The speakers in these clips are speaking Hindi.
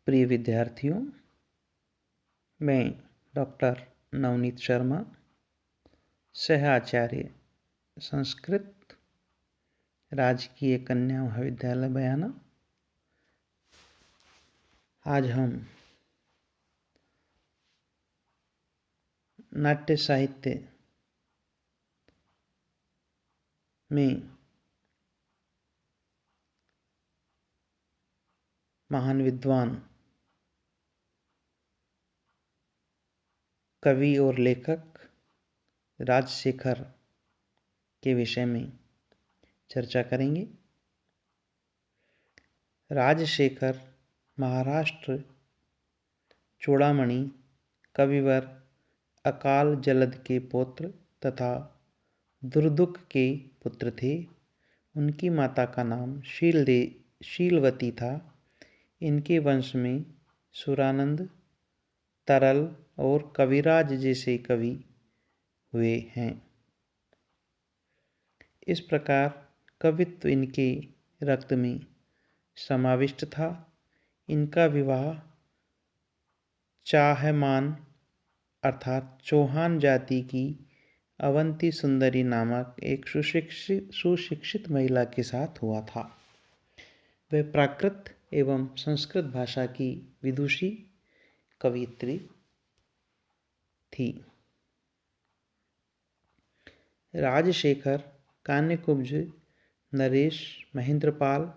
प्रिय विद्यार्थियों, मैं डॉक्टर नवनीत शर्मा, सह आचार्य संस्कृत, राजकीय कन्या महाविद्यालय बयाना। आज हम नाट्य साहित्य में महान विद्वान, कवि और लेखक राजशेखर के विषय में चर्चा करेंगे। राजशेखर महाराष्ट्र चूड़ामणि कविवर अकाल जलद के पौत्र तथा दुर्दुक के पुत्र थे। उनकी माता का नाम शीलवती था। इनके वंश में सुरानंद, तरल और कविराज जैसे कवि हुए हैं। इस प्रकार कवित्व इनके रक्त में समाविष्ट था। इनका विवाह चाहमान अर्थात चौहान जाति की अवंती सुंदरी नामक एक सुशिक्षित महिला के साथ हुआ था। वह प्राकृत एवं संस्कृत भाषा की विदुषी कवयित्री थी। राजशेखर कान्यकुब्ज नरेश महेंद्रपाल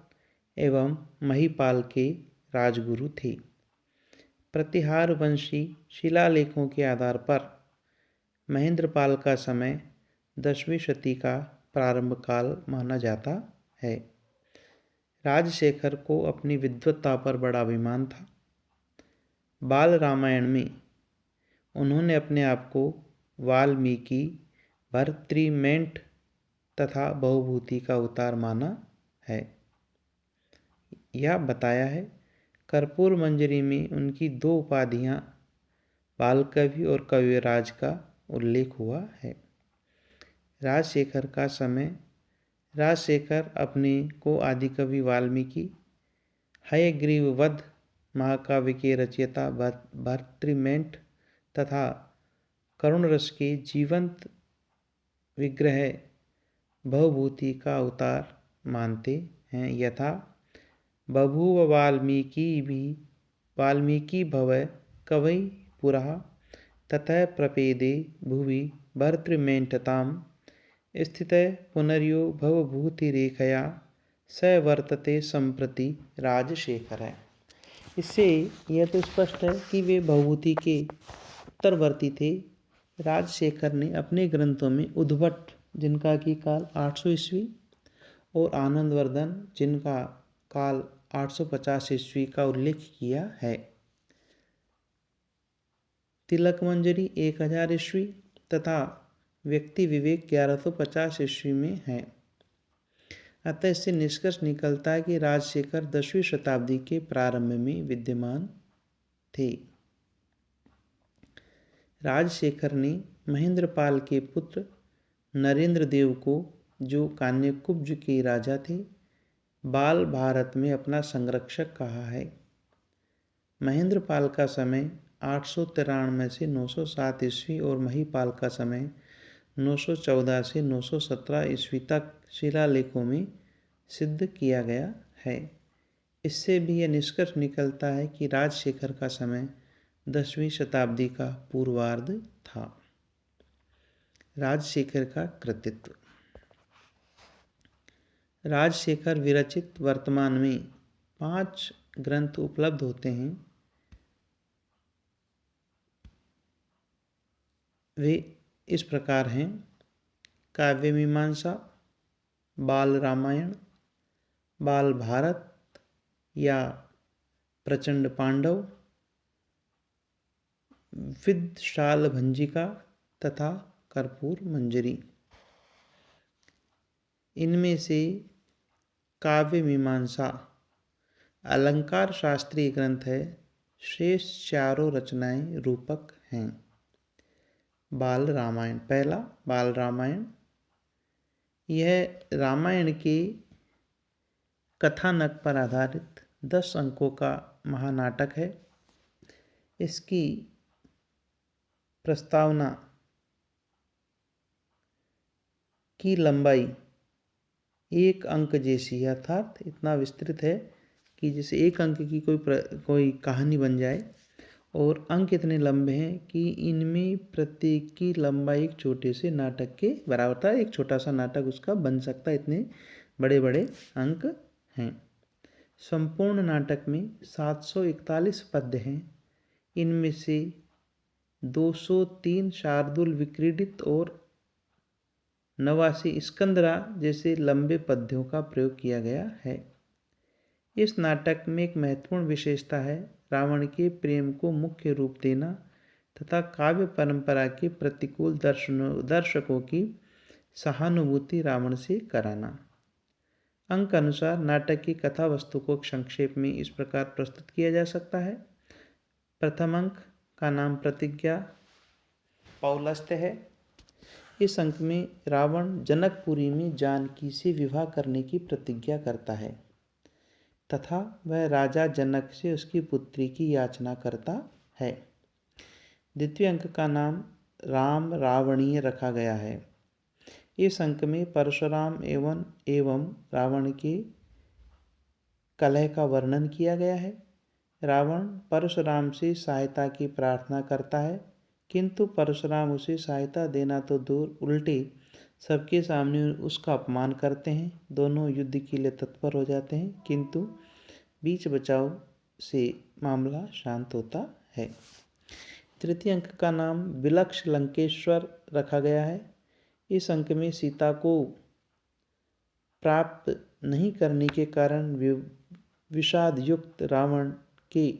एवं महिपाल के राजगुरु थे। प्रतिहार वंशी शिलालेखों के आधार पर महेंद्रपाल का समय 10वीं शती का प्रारंभ काल माना जाता है। राजशेखर को अपनी विद्वत्ता पर बड़ा अभिमान था। बाल रामायण में उन्होंने अपने आप को वाल्मीकि, भर्तृमेंट तथा बहुभूति का अवतार माना है या बताया है। कर्पूर मंजरी में उनकी 2 उपाधियां बालकवि और कविराज का उल्लेख हुआ है। राजशेखर अपने को आदिकवि वाल्मीकि, हयग्रीव वध महाकाव्य के रचयिता भर्तृमेंट तथा करुण रस के जीवंत विग्रह बहुभूति का अवतार मानते हैं। यथा बभूव वाल्मीकि भव कवि पुरः ततः प्रपेदे भुवि भर्तृमेंटताम स्थितः पुनर्यो भवभूतिरेखया स वर्तते संप्रति राजशेखर है। इससे यह तो स्पष्ट है कि वे भवभूति के उत्तरवर्ती थे। राजशेखर ने अपने ग्रंथों में उद्भट, जिनका कि काल 800 ईस्वी, और आनंदवर्धन, जिनका काल 850 ईस्वी का उल्लेख किया है। तिलक मंजरी 1000 ईस्वी तथा व्यक्ति विवेक 1150 ईस्वी में है। अतः इससे निष्कर्ष निकलता है कि राजशेखर 10वीं शताब्दी के प्रारंभ में विद्यमान थे। राजशेखर ने महेंद्रपाल के पुत्र नरेंद्र देव को, जो कान्यकुब्ज के राजा थे, बाल भारत में अपना संरक्षक कहा है। महेंद्रपाल का समय 893 से 907 ईस्वी और महिपाल का समय 914 से 917 ईस्वी तक शिलालेखों में सिद्ध किया गया है। इससे भी यह निष्कर्ष निकलता है कि राजशेखर का समय 10वीं शताब्दी का पूर्वार्ध था। राजशेखर का कृतित्व। राजशेखर विरचित वर्तमान में 5 ग्रंथ उपलब्ध होते हैं। वे इस प्रकार हैं: काव्य मीमांसा, बाल रामायण, बाल भारत या प्रचंड पांडव, विदशाल भंजिका तथा कर्पूर मंजरी। इनमें से काव्य मीमांसा अलंकार शास्त्रीय ग्रंथ है। शेष चारों रचनाएं रूपक हैं। बाल रामायण। पहला बाल रामायण। यह रामायण के कथानक पर आधारित 10 अंकों का महानाटक है। इसकी प्रस्तावना की लंबाई 1 अंक जैसी है, अर्थात इतना विस्तृत है कि जैसे 1 अंक की कोई कहानी बन जाए, और अंक इतने लंबे हैं कि इनमें प्रत्येक की लंबाई एक छोटे से नाटक के बराबर था। एक छोटा सा नाटक उसका बन सकता है, इतने बड़े बड़े अंक हैं। संपूर्ण नाटक में 741 पद्य हैं। इनमें से 203 शार्दूल विक्रीडित और 89 स्कंदरा जैसे लंबे पद्यों का प्रयोग किया गया है। इस नाटक में एक महत्वपूर्ण विशेषता है रावण के प्रेम को मुख्य रूप देना तथा काव्य परंपरा के प्रतिकूल दर्शकों की सहानुभूति रावण से कराना। अंक अनुसार नाटक की कथा वस्तु को संक्षेप में इस प्रकार प्रस्तुत किया जा सकता है। प्रथम अंक का नाम प्रतिज्ञा पौलस्त्य है। इस अंक में रावण जनकपुरी में जानकी से विवाह करने की प्रतिज्ञा करता है तथा वह राजा जनक से उसकी पुत्री की याचना करता है। द्वितीय अंक का नाम राम रावणीय रखा गया है। इस अंक में परशुराम एवं रावण के कलह का वर्णन किया गया है। रावण परशुराम से सहायता की प्रार्थना करता है, किंतु परशुराम उसे सहायता देना तो दूर, उल्टे सबके सामने उसका अपमान करते हैं। दोनों युद्ध के लिए तत्पर हो जाते हैं, किंतु बीच बचाव से मामला शांत होता है। तृतीय अंक का नाम विलक्ष लंकेश्वर रखा गया है। इस अंक में सीता को प्राप्त नहीं करने के कारण विषाद युक्त रावण के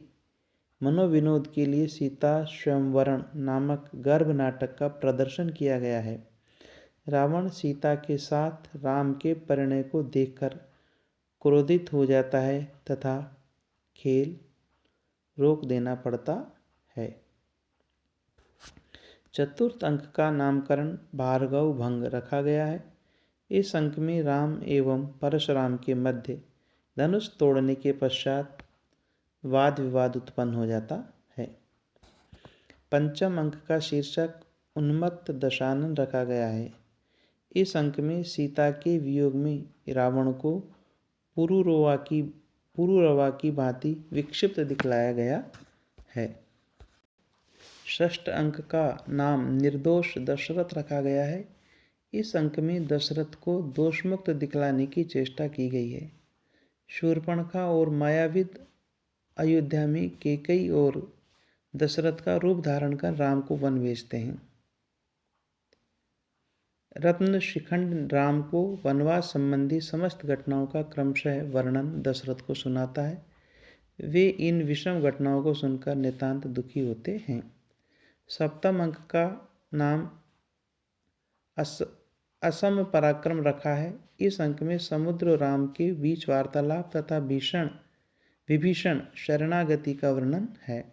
मनोविनोद के लिए सीता स्वयंवरण नामक गर्भ नाटक का प्रदर्शन किया गया है। रावण सीता के साथ राम के परिणय को देखकर क्रोधित हो जाता है तथा खेल रोक देना पड़ता है। चतुर्थ अंक का नामकरण भार्गव भंग रखा गया है। इस अंक में राम एवं परशुराम के मध्य धनुष तोड़ने के पश्चात वाद विवाद उत्पन्न हो जाता है। पंचम अंक का शीर्षक उन्मत्त दशानन रखा गया है। इस अंक में सीता के वियोग में रावण को पुरुरवा की भांति विक्षिप्त दिखलाया गया है। षष्ठ अंक का नाम निर्दोष दशरथ रखा गया है। इस अंक में दशरथ को दोषमुक्त दिखलाने की चेष्टा की गई है। शूर्पणखा और मायाविद अयोध्या में कैकेयी और दशरथ का रूप धारण कर राम को वन भेजते हैं। रत्न शिखंड राम को वनवास संबंधी समस्त घटनाओं का क्रमशः वर्णन दशरथ को सुनाता है। वे इन विषम घटनाओं को सुनकर नितांत दुखी होते हैं। सप्तम अंक का नाम असम पराक्रम रखा है। इस अंक में समुद्र और राम के बीच वार्तालाप तथा विभीषण शरणागति का वर्णन है।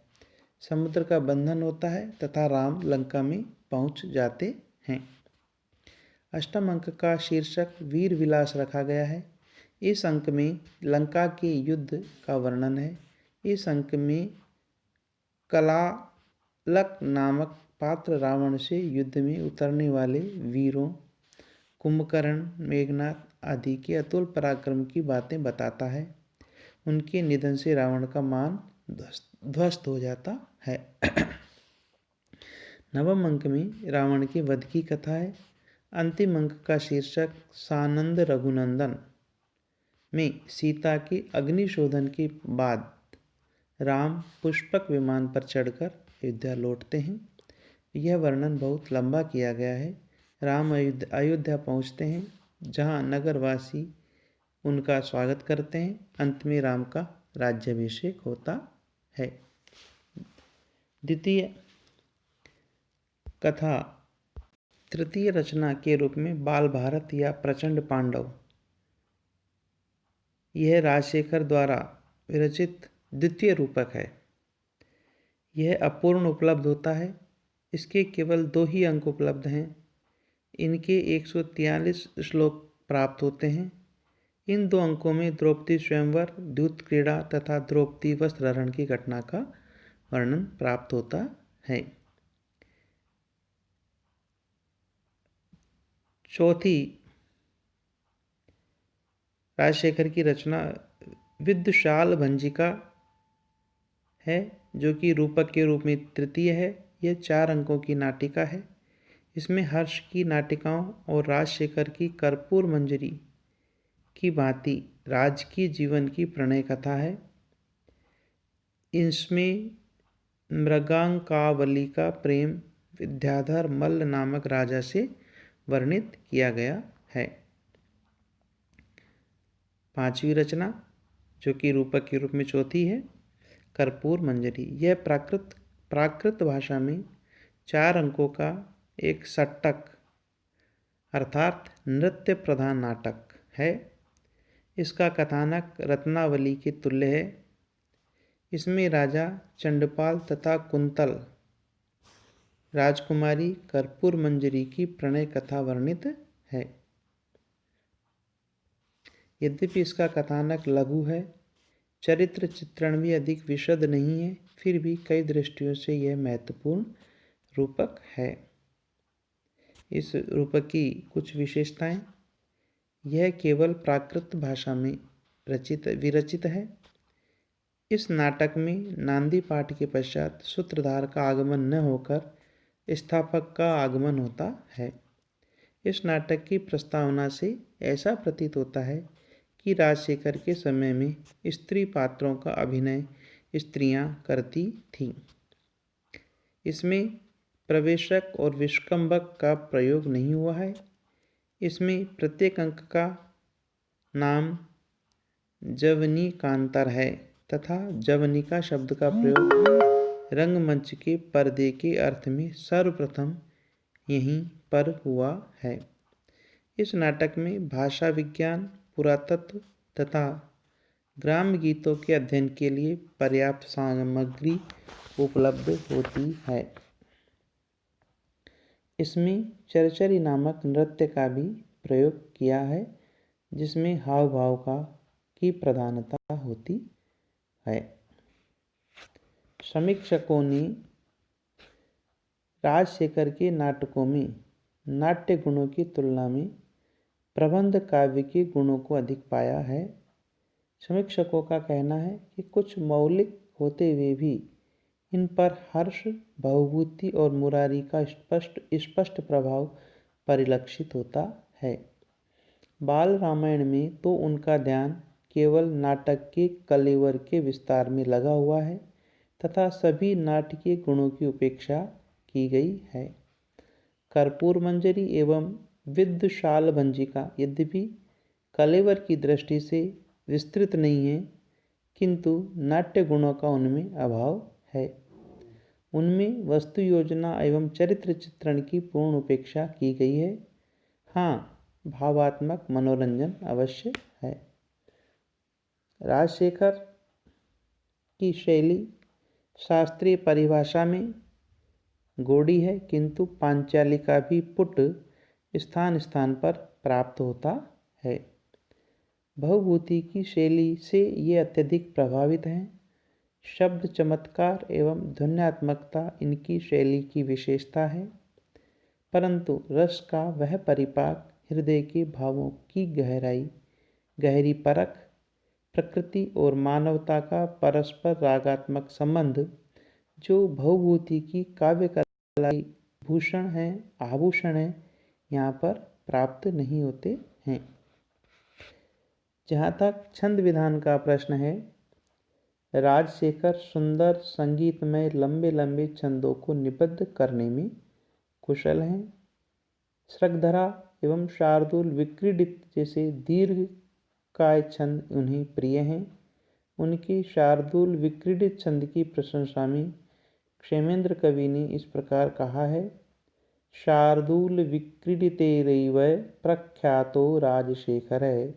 समुद्र का बंधन होता है तथा राम लंका में पहुंच जाते हैं। अष्टम अंक का शीर्षक वीर विलास रखा गया है। इस अंक में लंका के युद्ध का वर्णन है। इस अंक में कलालक नामक पात्र रावण से युद्ध में उतरने वाले वीरों कुंभकर्ण, मेघनाथ आदि के अतुल पराक्रम की बातें बताता है। उनके निधन से रावण का मान ध्वस्त हो जाता है। नवम अंक में रावण के वध की कथा है। अंतिम अंक का शीर्षक सानंद रघुनंदन में सीता के अग्निशोधन के बाद राम पुष्पक विमान पर चढ़कर अयोध्या लौटते हैं। यह वर्णन बहुत लंबा किया गया है। राम अयोध्या पहुंचते हैं, जहां नगरवासी उनका स्वागत करते हैं। अंत में राम का राज्याभिषेक होता है। द्वितीय कथा तृतीय रचना के रूप में बाल भारत या प्रचंड पांडव, यह राजशेखर द्वारा विरचित द्वितीय रूपक है। यह अपूर्ण उपलब्ध होता है। इसके केवल 2 ही अंक उपलब्ध हैं। इनके 143 श्लोक प्राप्त होते हैं। इन 2 अंकों में द्रौपदी स्वयंवर, द्यूत क्रीड़ा तथा द्रौपदी वस्त्रहरण की घटना का वर्णन प्राप्त होता है। चौथी राजशेखर की रचना विद्वशाल भंजिका है, जो कि रूपक के रूप में तृतीय है। यह 4 अंकों की नाटिका है। इसमें हर्ष की नाटिकाओं और राजशेखर की कर्पूर मंजरी की भांति राजकीय जीवन की प्रणय कथा है। इसमें मृगांकावली का प्रेम विद्याधर मल्ल नामक राजा से वर्णित किया गया है। 5वीं रचना, जो कि रूपक के रूप में चौथी है, कर्पूर मंजरी। यह प्राकृत भाषा में 4 अंकों का एक षट्क अर्थात नृत्य प्रधान नाटक है। इसका कथानक रत्नावली के तुल्य है। इसमें राजा चंडपाल तथा कुंतल राजकुमारी कर्पूर मंजरी की प्रणय कथा वर्णित है। यद्यपि इसका कथानक लघु है, चरित्र चित्रण भी अधिक विशद नहीं है, फिर भी कई दृष्टियों से यह महत्वपूर्ण रूपक है। इस रूपक की कुछ विशेषताएं: यह केवल प्राकृत भाषा में विरचित है। इस नाटक में नांदी पाठ के पश्चात सूत्रधार का आगमन न होकर स्थापक का आगमन होता है। इस नाटक की प्रस्तावना से ऐसा प्रतीत होता है कि राजशेखर के समय में स्त्री पात्रों का अभिनय स्त्रियां करती थीं। इसमें प्रवेशक और विष्कंभक का प्रयोग नहीं हुआ है। इसमें प्रत्येक अंक का नाम जवनिकांतर है तथा जवनिका शब्द का प्रयोग रंगमंच के पर्दे के अर्थ में सर्वप्रथम यहीं पर हुआ है। इस नाटक में भाषा विज्ञान, पुरातत्व तथा ग्राम्य गीतों के अध्ययन के लिए पर्याप्त सामग्री उपलब्ध होती है। इसमें चरचरी नामक नृत्य का भी प्रयोग किया है, जिसमें हाव भाव की प्रधानता होती है। समीक्षकों ने राजशेखर के नाटकों में नाट्य गुणों की तुलना में प्रबंध काव्य के गुणों को अधिक पाया है। समीक्षकों का कहना है कि कुछ मौलिक होते हुए भी इन पर हर्ष, भवभूति और मुरारी का स्पष्ट प्रभाव परिलक्षित होता है। बाल रामायण में तो उनका ध्यान केवल नाटक के कलेवर के विस्तार में लगा हुआ है तथा सभी नाटकीय गुणों की उपेक्षा की गई है। कर्पूर मंजरी एवं विद्वशाल भंजिका यद्यपि कलेवर की दृष्टि से विस्तृत नहीं है, किंतु नाट्य गुणों का उनमें अभाव है। उनमें वस्तु योजना एवं चरित्र चित्रण की पूर्ण उपेक्षा की गई है। हाँ, भावात्मक मनोरंजन अवश्य है। राजशेखर की शैली शास्त्रीय परिभाषा में गौड़ी है, किंतु पांचाली का भी पुट स्थान स्थान पर प्राप्त होता है। भवभूति की शैली से ये अत्यधिक प्रभावित हैं। शब्द चमत्कार एवं ध्वन्यात्मकता इनकी शैली की विशेषता है, परंतु रस का वह परिपाक, हृदय के भावों की गहरी परख, प्रकृति और मानवता का परस्पर रागात्मक संबंध जो भवभूति की काव्य कला की आभूषण है, यहाँ पर प्राप्त नहीं होते हैं। जहाँ तक छंद विधान का प्रश्न है, राजशेखर सुंदर संगीतमय लंबे लंबे छंदों को निबद्ध करने में कुशल हैं। श्रगधरा एवं शार्दूल विक्रीडित जैसे दीर्घकाय छंद उन्हें प्रिय हैं। उनकी शार्दूल विक्रीडित छंद की प्रशंसा में क्षेमेंद्र कवि ने इस प्रकार कहा है: शार्दूल विक्रीडितैरेव प्रख्यातो राजशेखरः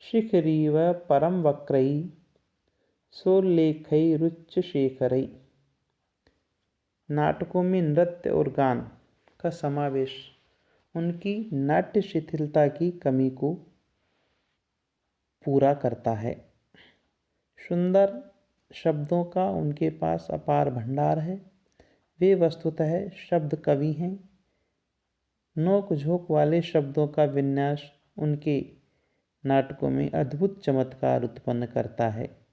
शिखरीव परम वक्रैः सोल्लेखैरुच्चशेखरैः। नाटकों में नृत्य और गान का समावेश उनकी नाट्य शिथिलता की कमी को पूरा करता है। सुंदर शब्दों का उनके पास अपार भंडार है। वे वस्तुतः शब्द कवि हैं। नोक झोंक वाले शब्दों का विन्यास उनके नाटकों में अद्भुत चमत्कार उत्पन्न करता है।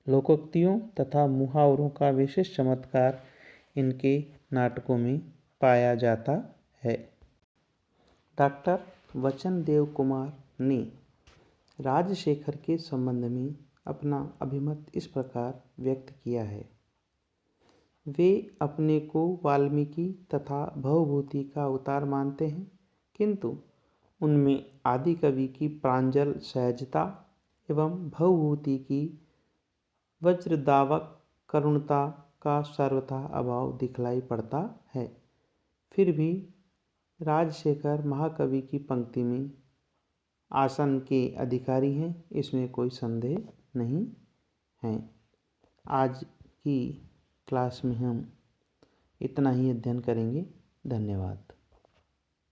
लोकोक्तियों तथा मुहावरों का विशेष चमत्कार इनके नाटकों में पाया जाता है। डॉक्टर वचनदेव कुमार ने राजशेखर के संबंध में अपना अभिमत इस प्रकार व्यक्त किया है। वे अपने को वाल्मीकि तथा भवभूति का अवतार मानते हैं, किंतु उनमें आदिकवि की प्रांजल सहजता एवं भवभूति की वज्रदावक करुणता का सर्वथा अभाव दिखलाई पड़ता है। फिर भी राजशेखर महाकवि की पंक्ति में आसन के अधिकारी हैं, इसमें कोई संदेह नहीं है। आज की क्लास में हम इतना ही अध्ययन करेंगे। धन्यवाद।